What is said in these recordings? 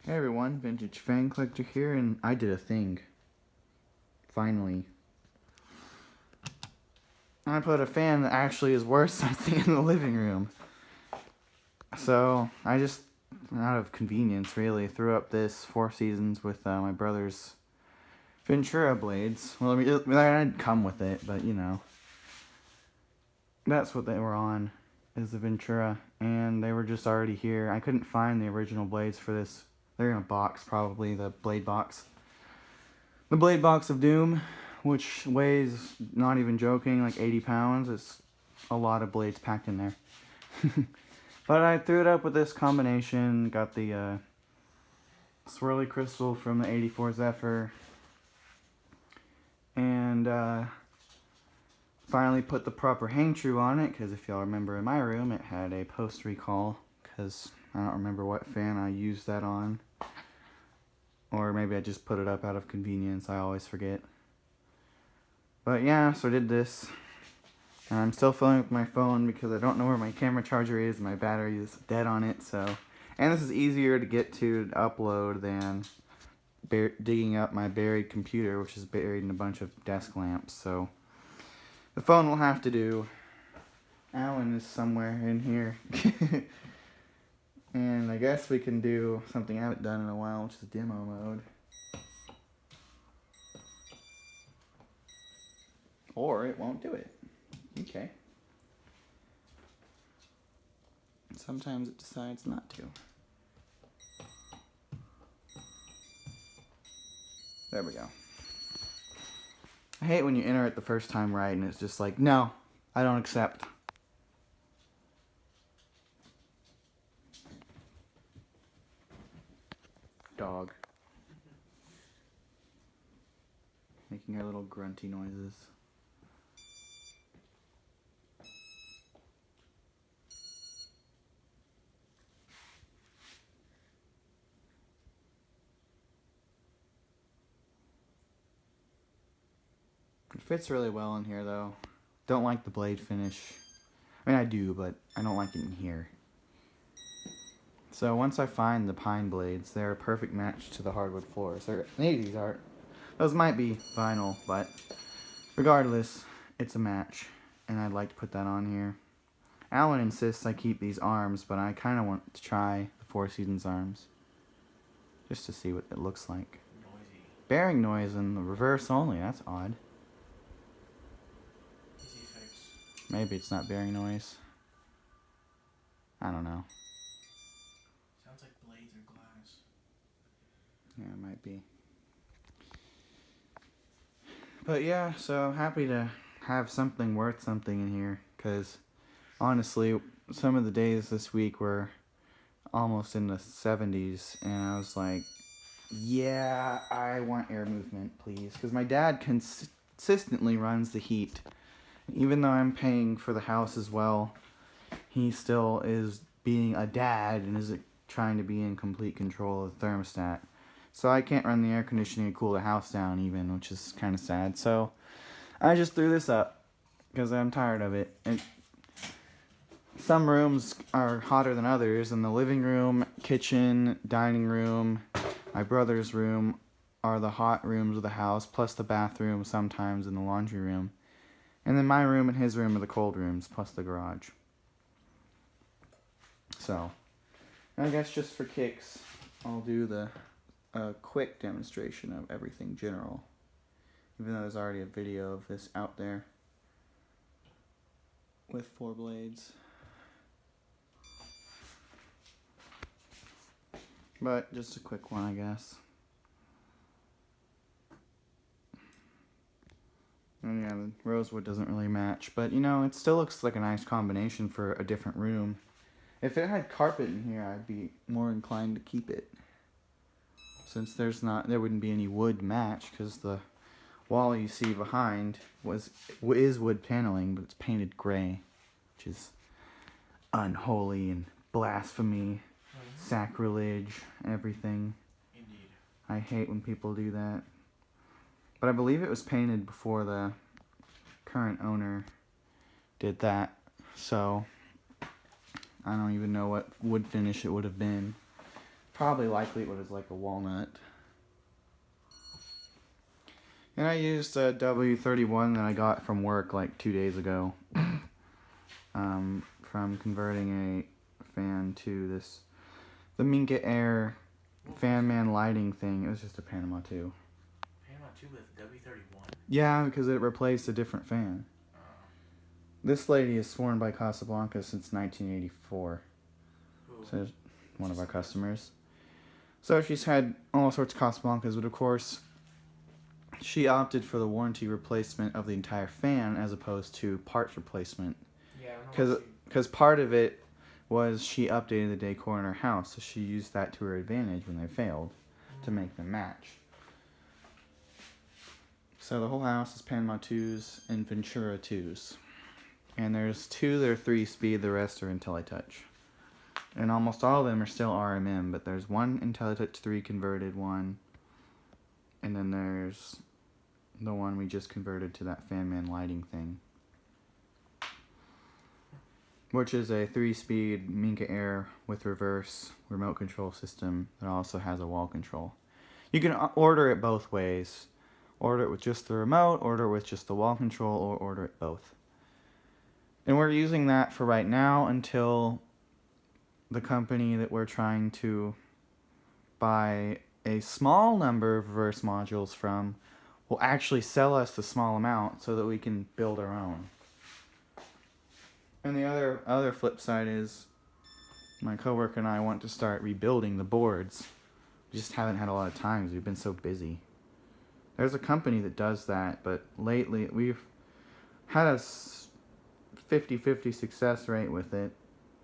Hey everyone, Vintage Fan Collector here, and I did a thing. Finally. I put a fan that actually is worth something in the living room. So, I just, out of convenience really, threw up this Four Seasons with my brother's Ventura blades. Well, I mean, they didn't come with it, but you know. That's what they were on, is the Ventura, and they were just already here. I couldn't find the original blades for this. They're in a box, probably, the blade box. The blade box of doom, which weighs, not even joking, like 80 pounds. It's a lot of blades packed in there. But I threw it up with this combination. Got the swirly crystal from the 84 Zephyr. And finally put the proper hang true on it, because if y'all remember in my room, it had a post recall, because I don't remember what fan I used that on. Or maybe I just put it up out of convenience. I always forget. But yeah, so I did this. And I'm still filming with my phone because I don't know where my camera charger is. My battery is dead on it. So, and this is easier to get to upload than digging up my buried computer, which is buried in a bunch of desk lamps. So the phone will have to do. Alan is somewhere in here. And I guess we can do something I haven't done in a while, which is demo mode. Or it won't do it. Okay. Sometimes it decides not to. There we go. I hate when you enter it the first time right and it's just like, no, I don't accept. Dog. Making her little grunty noises. It fits really well in here though. Don't like the blade finish. I mean I do, but I don't like it in here. So once I find the pine blades, they're a perfect match to the hardwood floors. Maybe these aren't. Those might be vinyl, but regardless, it's a match. And I'd like to put that on here. Alan insists I keep these arms, but I kind of want to try the Four Seasons arms. Just to see what it looks like. Noisy. Bearing noise in the reverse only, that's odd. Easy fix. Maybe it's not bearing noise. I don't know. Sounds like blades or glass. Yeah, it might be. But yeah, so happy to have something worth something in here, because honestly, some of the days this week were almost in the 70s, and I was like, yeah, I want air movement, please, because my dad consistently runs the heat. Even though I'm paying for the house as well, he still is being a dad and is trying to be in complete control of the thermostat. So I can't run the air conditioning to cool the house down even, which is kind of sad. So I just threw this up because I'm tired of it. And some rooms are hotter than others, and the living room, kitchen, dining room, my brother's room are the hot rooms of the house, plus the bathroom sometimes and the laundry room. And then my room and his room are the cold rooms, plus the garage. So, I guess just for kicks, I'll do a quick demonstration of everything general. Even though there's already a video of this out there with 4 blades. But just a quick one, I guess. And yeah, the rosewood doesn't really match, but you know, it still looks like a nice combination for a different room. If it had carpet in here, I'd be more inclined to keep it. Since there wouldn't be any wood match, because the wall you see behind is wood paneling, but it's painted gray, which is unholy and blasphemy, sacrilege, everything. Indeed. I hate when people do that. But I believe it was painted before the current owner did that, so I don't even know what wood finish it would have been. Probably likely it was like a walnut. And I used a W31 that I got from work like 2 days ago. From converting a fan to the Minka Air fan man lighting thing. It was just a Panama 2. Panama 2 with W31? Yeah, because it replaced a different fan. This lady is sworn by Casablanca since 1984. Ooh. So one of our customers. So she's had all sorts of Casablancas, but of course she opted for the warranty replacement of the entire fan as opposed to parts replacement. Yeah, I don't know. Because part of it was she updated the decor in her house, so she used that to her advantage when they failed to make them match. So the whole house is Panama 2s and Ventura 2s. And there's 2 that are 3-speed, the rest are IntelliTouch. And almost all of them are still RMM, but there's one IntelliTouch 3 converted one, and then there's the one we just converted to that fan man lighting thing, which is a 3-speed Minka Air with reverse remote control system that also has a wall control. You can order it both ways. Order it with just the remote, order it with just the wall control, or order it both. And we're using that for right now until the company that we're trying to buy a small number of reverse modules from will actually sell us the small amount so that we can build our own. And the other flip side is my coworker and I want to start rebuilding the boards. We just haven't had a lot of time because we've been so busy. There's a company that does that, but lately we've had a 50-50 success rate with it.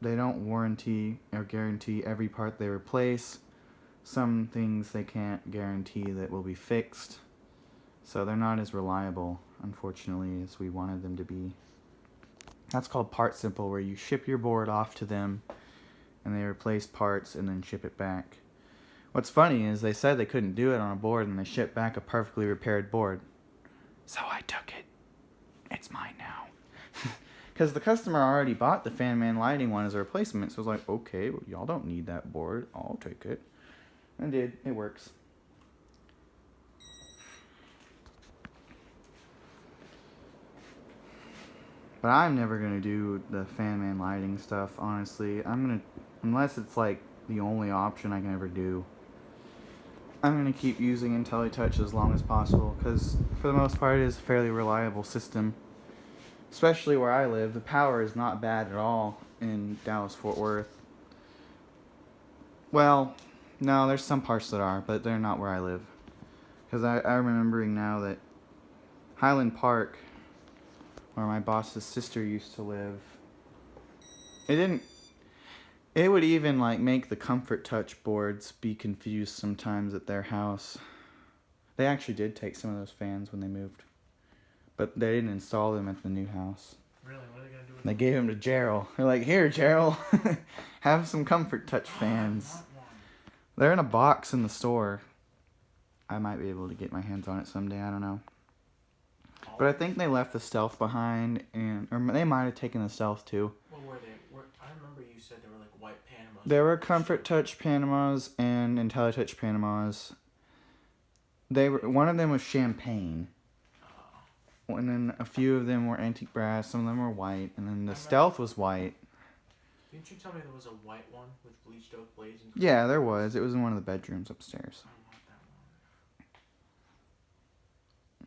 They don't warranty or guarantee every part they replace. Some things they can't guarantee that will be fixed. So they're not as reliable, unfortunately, as we wanted them to be. That's called Part Simple, where you ship your board off to them and they replace parts and then ship it back. What's funny is they said they couldn't do it on a board and they shipped back a perfectly repaired board. So I took it. It's mine now. Because the customer already bought the fan man lighting one as a replacement, so I was like, okay, well, y'all don't need that board. I'll take it. And I did. It works. But I'm never going to do the fan man lighting stuff, honestly. Unless it's like the only option I can ever do, I'm going to keep using IntelliTouch as long as possible, because for the most part it is a fairly reliable system. Especially where I live, the power is not bad at all in Dallas-Fort Worth. Well, no, there's some parts that are, but they're not where I live. Because I'm remembering now that Highland Park, where my boss's sister used to live, it would even like make the Comfort Touch boards be confused sometimes at their house. They actually did take some of those fans when they moved, but they didn't install them at the new house. Really? What are they going to do with They gave them to Gerald. They're like, here, Gerald, have some Comfort Touch fans. I want one. They're in a box in the store. I might be able to get my hands on it someday. I don't know. But I think they left the Stealth behind, or they might have taken the Stealth too. What were they? I remember you said they were like white Panamas. There were Comfort Touch Panamas and IntelliTouch Panamas. One of them was champagne. And then a few of them were antique brass, some of them were white, and then the Stealth was white. Didn't you tell me there was a white one with bleached oak blades? And Yeah, there was. It was in one of the bedrooms upstairs. I want that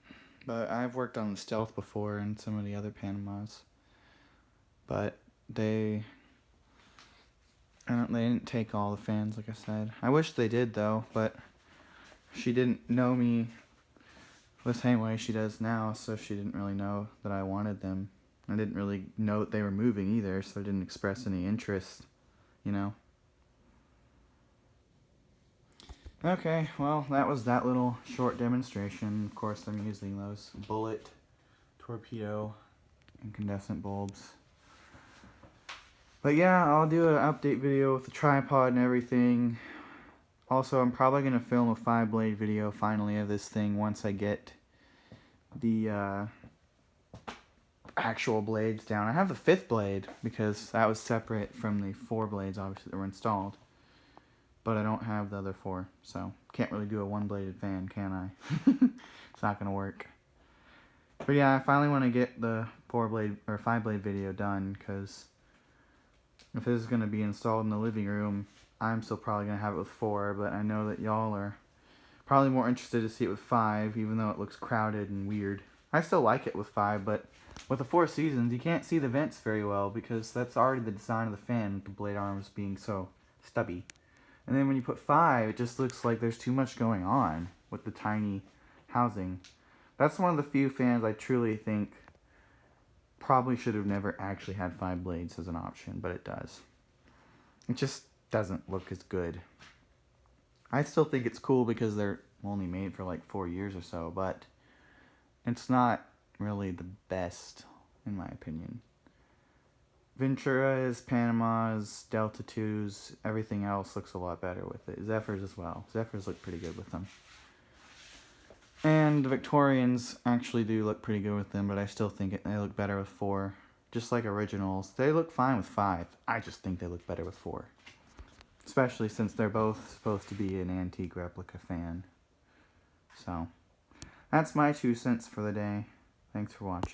one. But I've worked on the Stealth before and some of the other Panamas. But they didn't take all the fans, like I said. I wish they did, though, but she didn't know me the same way she does now, so she didn't really know that I wanted them. I didn't really know that they were moving either, so I didn't express any interest, you know. Okay, well, that was that little short demonstration. Of course, I'm using those bullet, torpedo, incandescent bulbs. But yeah, I'll do an update video with the tripod and everything. Also, I'm probably going to film a 5-blade video finally of this thing once I get the actual blades down. I have the 5th blade because that was separate from the 4 blades, obviously, that were installed. but I don't have the other 4, so can't really do a one-bladed fan, can I? It's not gonna work. But yeah, I finally want to get the 4-blade or 5-blade video done, because if this is gonna be installed in the living room, I'm still probably gonna have it with 4, but I know that y'all are probably more interested to see it with 5, even though it looks crowded and weird. I still like it with 5, but with the Four Seasons, you can't see the vents very well, because that's already the design of the fan, with the blade arms being so stubby. And then when you put 5, it just looks like there's too much going on with the tiny housing. That's one of the few fans I truly think probably should have never actually had 5 blades as an option, but it does. It just doesn't look as good. I still think it's cool because they're only made for like 4 years or so, but it's not really the best, in my opinion. Ventura's, Panama's, Delta 2's, everything else looks a lot better with it. Zephyrs as well. Zephyrs look pretty good with them. And the Victorians actually do look pretty good with them, but I still think they look better with 4. Just like originals. They look fine with 5. I just think they look better with 4. Especially since they're both supposed to be an antique replica fan. So, that's my 2 cents for the day. Thanks for watching.